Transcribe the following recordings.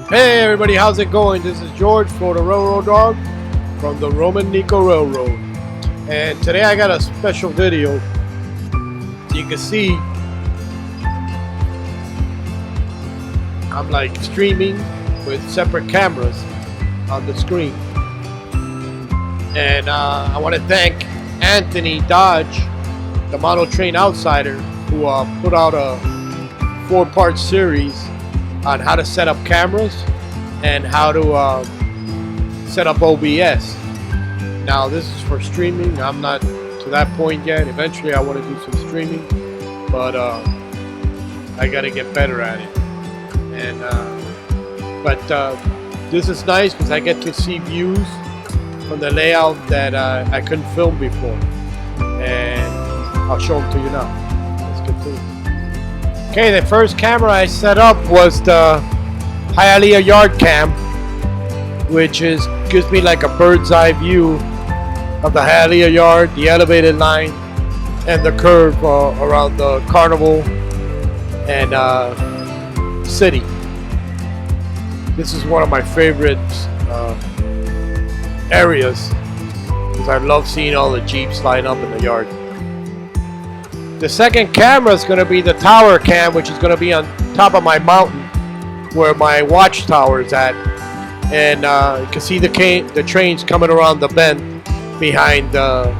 Hey everybody, how's it going? This is George for the Railroad Dog from the Roman Nico Railroad. And today I got a special video. You can see I'm like streaming with separate cameras on the screen. And I want to thank Anthony Dodge, the Model Train Outsider, who put out a 4-part series on how to set up cameras and how to set up OBS. Now this is for streaming. I'm not to that point yet. Eventually I want to do some streaming, but I got to get better at it. And but this is nice because I get to see views from the layout that I couldn't film before, and I'll show them to you now. Let's get to it. Okay, the first camera I set up was the Hialeah Yard cam, which gives me like a bird's eye view of the Hialeah Yard, the elevated line, and the curve around the carnival and city. This is one of my favorite areas because I love seeing all the Jeeps line up in the yard. The second camera is going to be the tower cam, which is going to be on top of my mountain where my watchtower is at. And you can see the trains coming around the bend behind the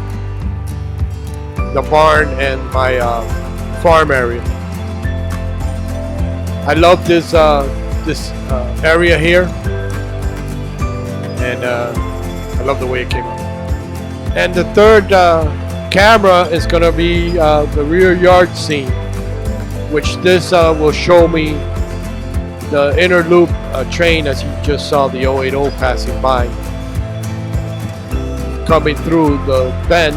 barn and my farm area. I love this area here, and I love the way it came out. And the third camera is going to be the rear yard scene, which this will show me the inner loop train, as you just saw the 080 passing by, coming through the bend,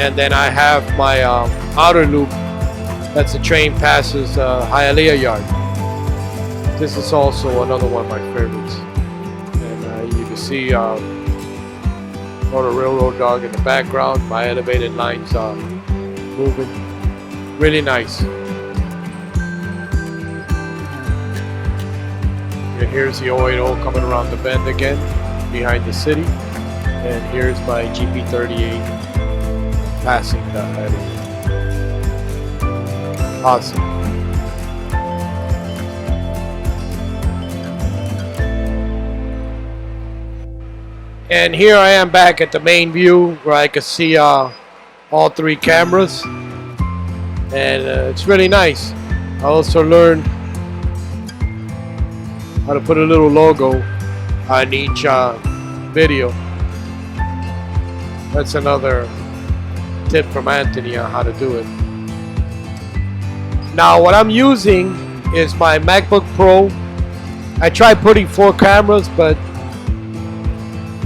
and then I have my outer loop. That's the train passes Hialeah Yard. This is also another one of my favorites, and you can see the railroad dog in the background. My elevated lines are moving. Really nice. And here's the 080 coming around the bend again behind the city. And here's my GP38 passing the highway. Awesome. And here I am back at the main view where I can see all 3 cameras, and it's really nice. I also learned how to put a little logo on each video. That's another tip from Anthony on how to do it. Now what I'm using is my MacBook Pro. I tried putting 4 cameras, but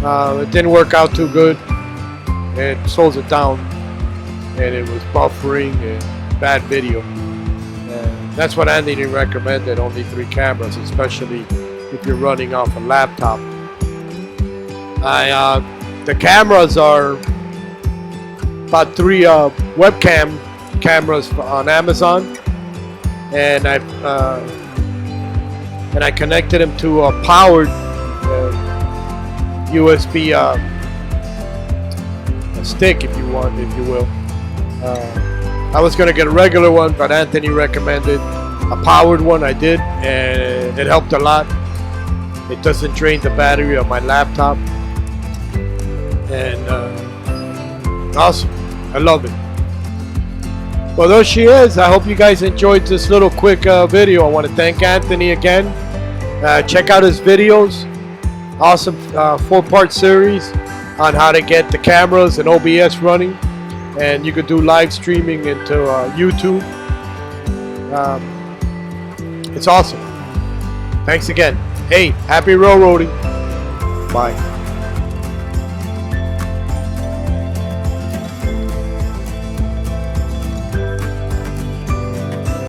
it didn't work out too good. It slows it down, and it was buffering and bad video. That's what Anthony recommended, only 3 cameras, especially if you're running off a laptop. The cameras are about 3 webcam cameras on Amazon, and I connected them to a powered USB stick, if you will. I was going to get a regular one, but Anthony recommended a powered one. I did, and it helped a lot. It doesn't drain the battery of my laptop, and awesome. I love it. Well, there she is. I hope you guys enjoyed this little quick video. I want to thank Anthony again. Check out his videos. Awesome 4-part series on how to get the cameras and OBS running, and you could do live streaming into YouTube. It's awesome. Thanks again. Hey, happy railroading. Bye.